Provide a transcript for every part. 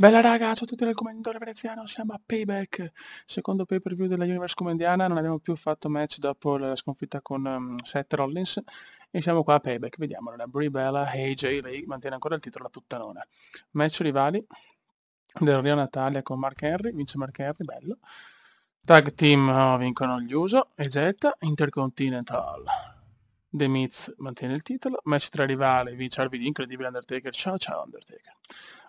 Bella raga, ciao a tutti dal commentatore veneziano, siamo a Payback, secondo pay per view della Universe Comendiana, non abbiamo più fatto match dopo la sconfitta con Seth Rollins e siamo qua a Payback, vediamo, la Brie Bella, AJ Lee mantiene ancora il titolo la puttanona. Match rivali del Rio Natalia con Mark Henry, vince Mark Henry, bello. Tag team vincono gli Uso e Zeta, Intercontinental. The Miz mantiene il titolo, match tra rivali vince RVD, incredibile Undertaker, ciao ciao Undertaker.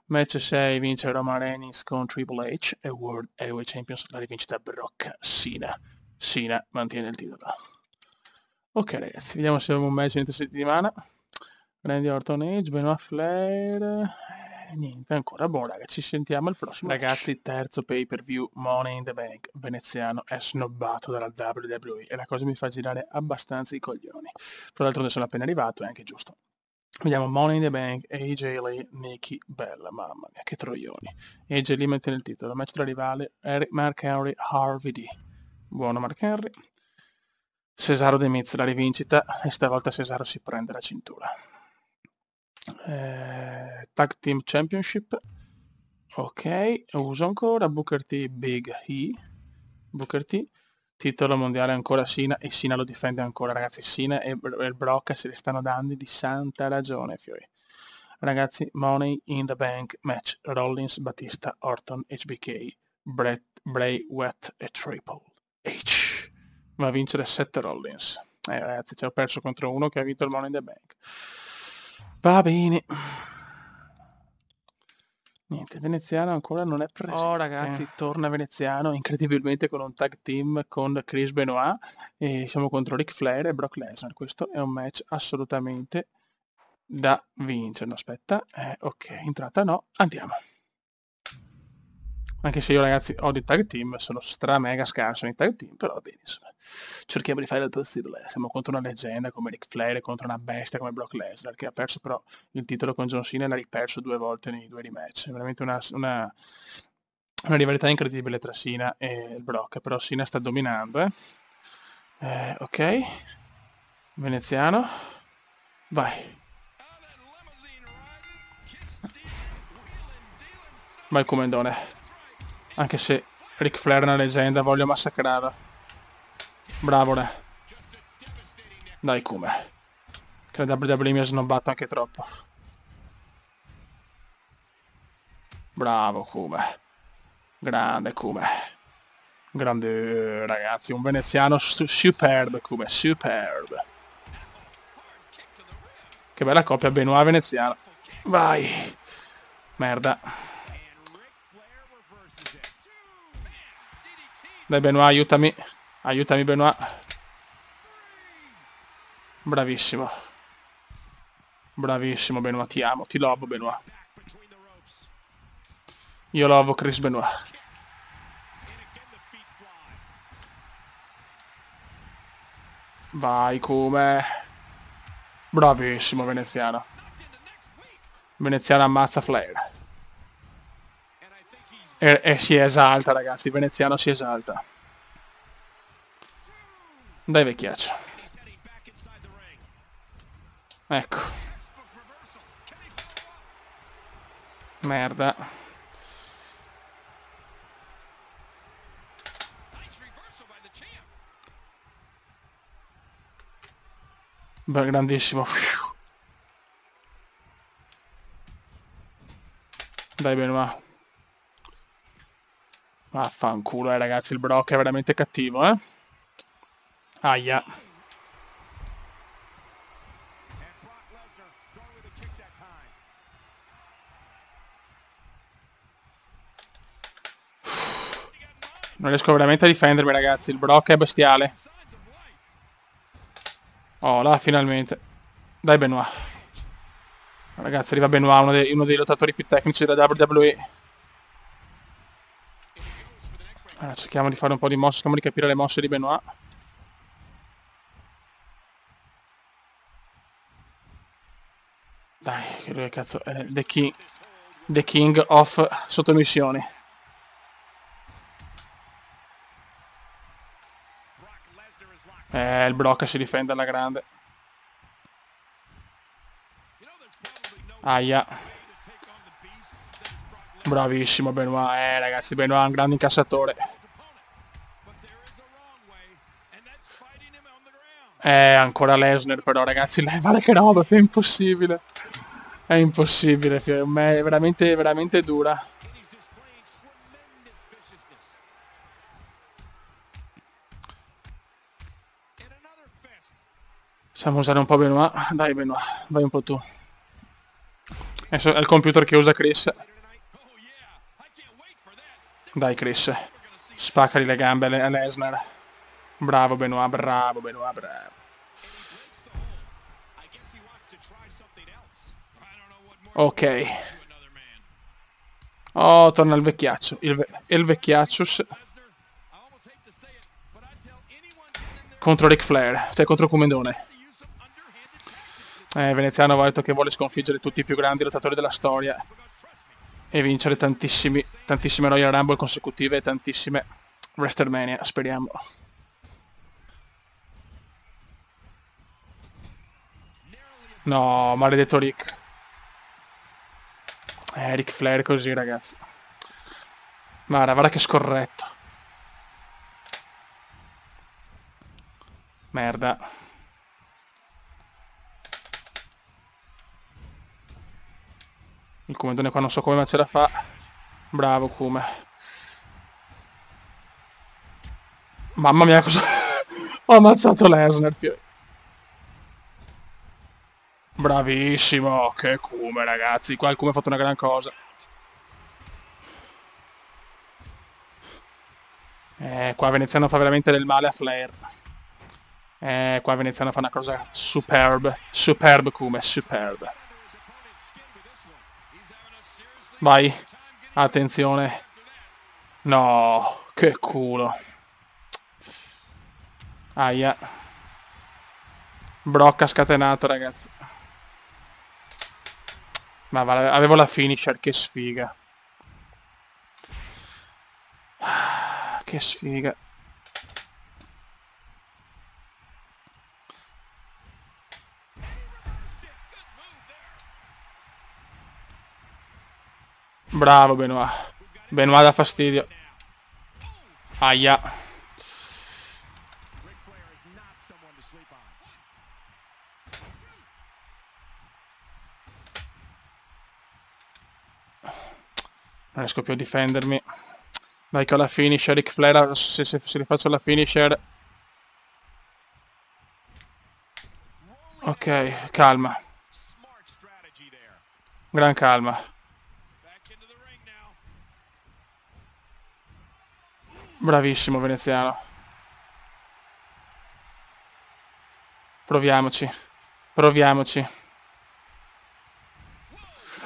Match 6 vince Roman Reigns con Triple H e World Heavyweight Champions la rivincita Brock Cena. Cena mantiene il titolo. Ok ragazzi, vediamo se abbiamo un match inizio settimana. Randy Orton Edge, Benoit Flair. Niente, ancora buono raga, ci sentiamo al prossimo. Ragazzi, terzo pay per view Money in the Bank veneziano è snobbato dalla WWE e la cosa mi fa girare abbastanza i coglioni. Tra l'altro ne sono appena arrivato, è anche giusto. Vediamo Money in the Bank, AJ Lee, Nikki Bella, mamma mia, che troioni. AJ Lee mette nel titolo, match tra rivale, Mark Henry, Harvey D. Buono Mark Henry. Cesaro De Miz la rivincita e stavolta Cesaro si prende la cintura. Tag Team Championship. Ok, uso ancora Booker T, Big E. Booker T. Titolo mondiale ancora Cena e Cena lo difende ancora, ragazzi. Cena e il Brock se li stanno dando di santa ragione, fiori. Ragazzi, Money in the Bank match Rollins, Batista, Orton, HBK, Bray Wyatt e Triple H. Va a vincere 7 Rollins. Ragazzi, ci ho perso contro uno che ha vinto il Money in the Bank. Va bene. Niente, Veneziano ancora non è presente. Oh ragazzi, torna Veneziano incredibilmente con un tag team con Chris Benoit e siamo contro Ric Flair e Brock Lesnar. Questo è un match assolutamente da vincere. No, aspetta, ok, entrata no, andiamo. Anche se io ragazzi ho dei tag team, sono stra mega scarso nei tag team, però va bene, insomma. Cerchiamo di fare il possibile. Siamo contro una leggenda come Ric Flair e contro una bestia come Brock Lesnar, che ha perso però il titolo con John Cena e l'ha riperso 2 volte nei 2 rematch. È veramente una rivalità incredibile tra Cena e il Brock, però Cena sta dominando, ok. Veneziano. Vai. Vai comandone. Anche se Ric Flair è una leggenda, voglio massacrarla. Bravo, re. Dai, come. Che la WWE mi ha snobbato anche troppo. Bravo, Come. Grande, Come. Grande, ragazzi. Un veneziano superb, Come. Superb. Che bella coppia Benoit-veneziano. Vai. Merda. Dai Benoit, aiutami. Aiutami Benoit. Bravissimo. Bravissimo Benoit, ti amo, ti lovo Benoit. Io lovo Chris Benoit. Vai come. Bravissimo veneziano. Veneziano ammazza Flair. E si esalta ragazzi, veneziano si esalta. Dai vecchiaccio. Ecco. Merda. Beh, grandissimo. Dai Benoit. Vaffanculo ragazzi, il Brock è veramente cattivo, Aia. Non riesco veramente a difendermi ragazzi, il Brock è bestiale. Oh là, finalmente. Dai Benoit. Ragazzi, arriva Benoit, uno dei lottatori più tecnici della WWE. Cerchiamo di fare un po' di mosse, cerchiamo di capire le mosse di Benoit. Dai, che lui cazzo è the king of sottomissioni. Il Brock si difende alla grande. Aia. Bravissimo Benoit, ragazzi, Benoit è un grande incassatore. Ancora Lesnar però, ragazzi, guarda che roba, è impossibile. È impossibile, è veramente, veramente dura. Possiamo usare un po' Benoit. Dai Benoit, vai un po' tu. Adesso è il computer che usa Chris. Dai Chris, spaccali le gambe a Lesnar. Bravo Benoit, bravo Benoit, bravo. Ok. Oh, torna il vecchiaccio. Il vecchiaccius. Contro Ric Flair. Cioè contro Comendone. Veneziano ha detto che vuole sconfiggere tutti i più grandi lottatori della storia. E vincere tantissime Royal Rumble consecutive e tantissime WrestleMania. Speriamo. No, maledetto Ric. Ric Flair così, ragazzi. Guarda che scorretto. Merda. Il comandone qua non so come ma ce la fa. Bravo Kuma. Mamma mia cosa... Ho ammazzato Lesnar. Bravissimo. Che Kuma ragazzi. Qua il Kuma ha fatto una gran cosa. Qua Veneziano fa veramente del male a Flair. Qua Veneziano fa una cosa superb. Superb Kuma, superb. Vai. Attenzione. No, che culo. Aia. Brock ha scatenato, ragazzi. Ma avevo la finisher, che sfiga. Che sfiga. Bravo Benoit. Benoit dà fastidio. Aia. Non riesco più a difendermi. Dai che ho la finisher, Ric Flair, se rifaccio la finisher. Ok, calma. Gran calma. Bravissimo Veneziano. Proviamoci. Proviamoci.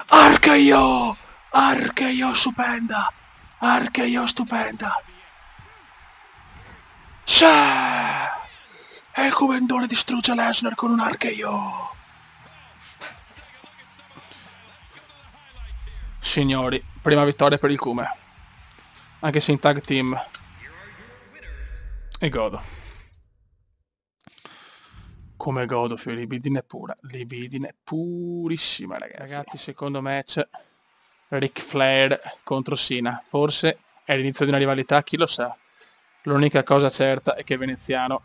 Archeio! Archeio stupenda! Archeio stupenda! C'è! E il comandone distrugge Lesnar con un archeio! Signori, prima vittoria per il Kuma. Anche se in tag team. E godo. Come godo, figlio, libidine pura. Libidine purissima, ragazzi. Ragazzi, secondo match Ric Flair contro Cena. Forse è l'inizio di una rivalità, chi lo sa. L'unica cosa certa è che Veneziano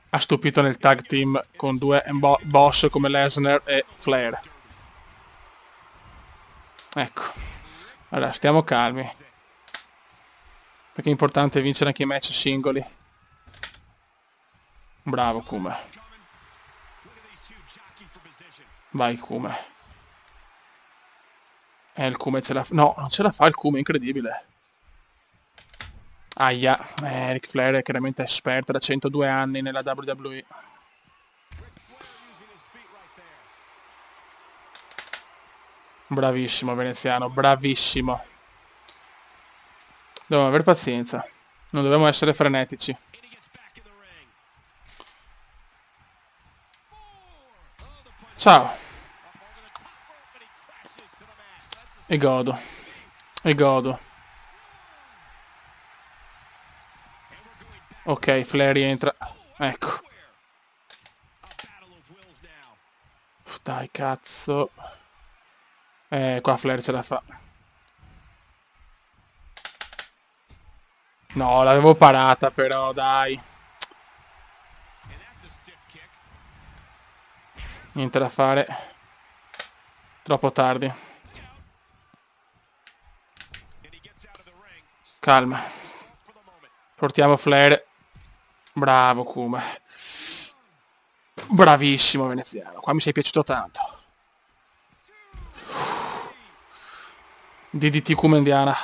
ha stupito nel tag team con due boss come Lesnar e Flair. Ecco. Allora, stiamo calmi. Perché è importante vincere anche i match singoli. Bravo Kuma. Vai Kuma. Il Kuma ce la fa. No, non ce la fa il Kuma, incredibile. Aia. Ric Flair è chiaramente esperto da 102 anni nella WWE. Bravissimo Veneziano, bravissimo. Dobbiamo avere pazienza. Non dobbiamo essere frenetici. Ciao. E godo. E godo. Ok, Flair rientra. Ecco. Dai, cazzo. Qua Flair ce la fa. No, l'avevo parata però, dai. Niente da fare. Troppo tardi. Calma. Portiamo Flair. Bravo Kuma. Bravissimo veneziano. Qua mi sei piaciuto tanto. DDT Kuma indiana.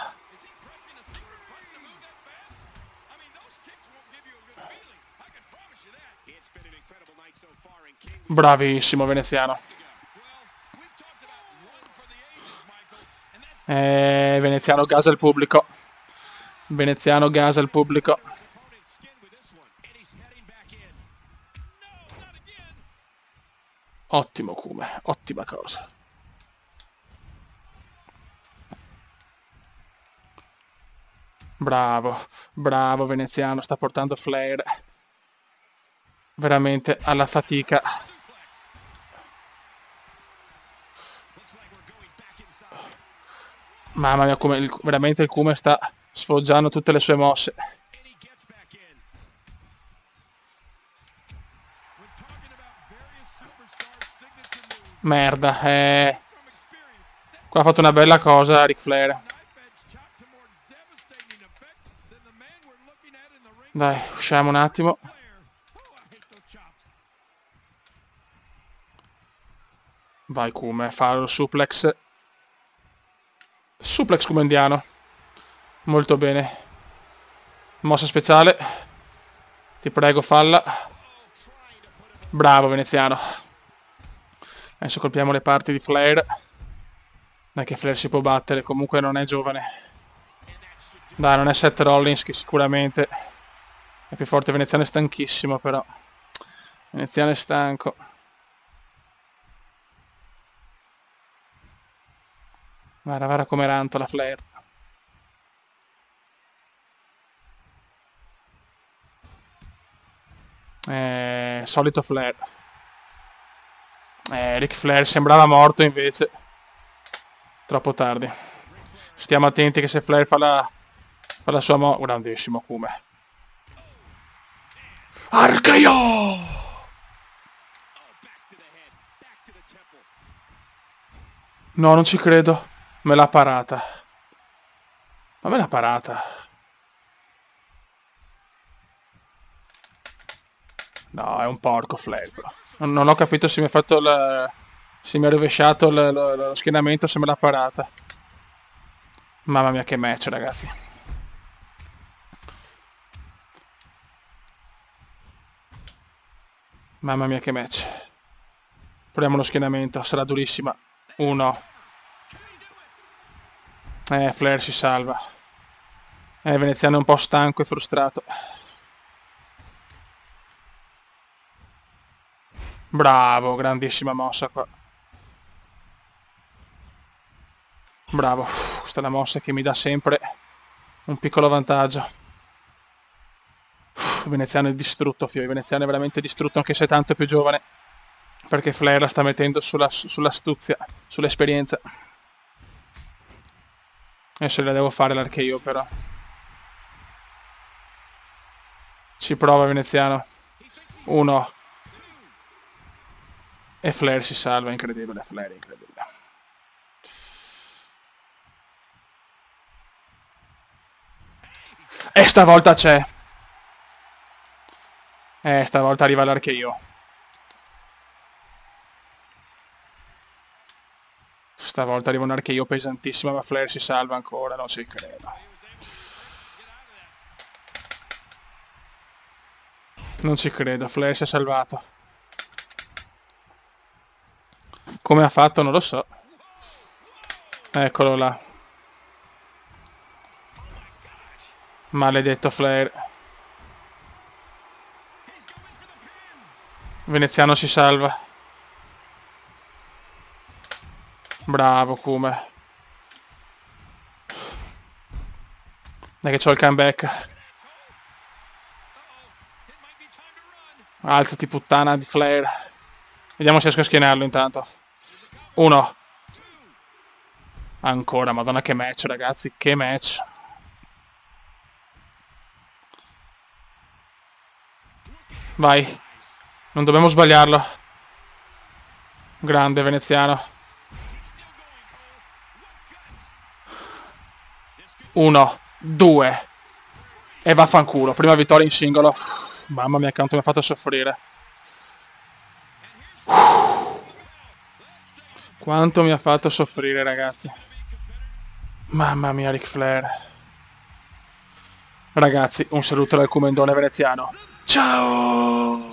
Bravissimo veneziano. Veneziano gasa il pubblico. Veneziano gasa il pubblico. Ottimo Kuma, ottima cosa. Bravo, bravo veneziano, sta portando Flair veramente alla fatica. Mamma mia, veramente il Kuma sta sfoggiando tutte le sue mosse. Merda, qua ha fatto una bella cosa Ric Flair. Dai, usciamo un attimo. Vai Kuma, fa lo suplex. Suplex Kuma indiano. Molto bene. Mossa speciale. Ti prego, falla. Bravo veneziano. Adesso colpiamo le parti di Flair. Dai che Flair si può battere, comunque non è giovane. Dai, non è Seth Rollins che sicuramente è più forte. Veneziano è stanchissimo però. Veneziano è stanco. Guarda come rantola Flair. Solito Flair. Ric Flair sembrava morto invece. Troppo tardi. Stiamo attenti che se Flair fa la sua grandissimo Kuma. Arcaio! No, non ci credo. Me l'ha parata. Ma me l'ha parata. No, è un porco Flair però. Non ho capito se mi ha fatto se mi ha rovesciato lo schienamento, se me l'ha parata. Mamma mia che match ragazzi. Mamma mia che match. Proviamo lo schienamento, sarà durissima. 1. Flair si salva. Veneziano è un po' stanco e frustrato. Bravo, grandissima mossa qua. Bravo, questa è la mossa che mi dà sempre un piccolo vantaggio. Veneziano è distrutto, Fio. Veneziano è veramente distrutto, anche se è tanto più giovane. Perché Flair la sta mettendo sull'astuzia, sull'esperienza. Adesso la devo fare l'archeo però. Ci prova Veneziano. 1. E Flair si salva, incredibile, Flair, incredibile. E stavolta c'è. Stavolta arriva l'archeo. Stavolta arriva un archeo pesantissimo, ma Flair si salva ancora, non ci credo. Non ci credo, Flair si è salvato. Come ha fatto non lo so. Eccolo là. Maledetto Flair. Veneziano si salva. Bravo Kuma. Dai che c'ho il comeback. Alzati puttana di Flair. Vediamo se riesco a schienarlo intanto. 1. Ancora, madonna che match ragazzi, che match. Vai. Non dobbiamo sbagliarlo. Grande veneziano. 1, 2. E vaffanculo. Prima vittoria in singolo. Mamma mia, quanto mi ha fatto soffrire. Quanto mi ha fatto soffrire, ragazzi. Mamma mia, Ric Flair. Ragazzi, un saluto dal Comendone veneziano. Ciao!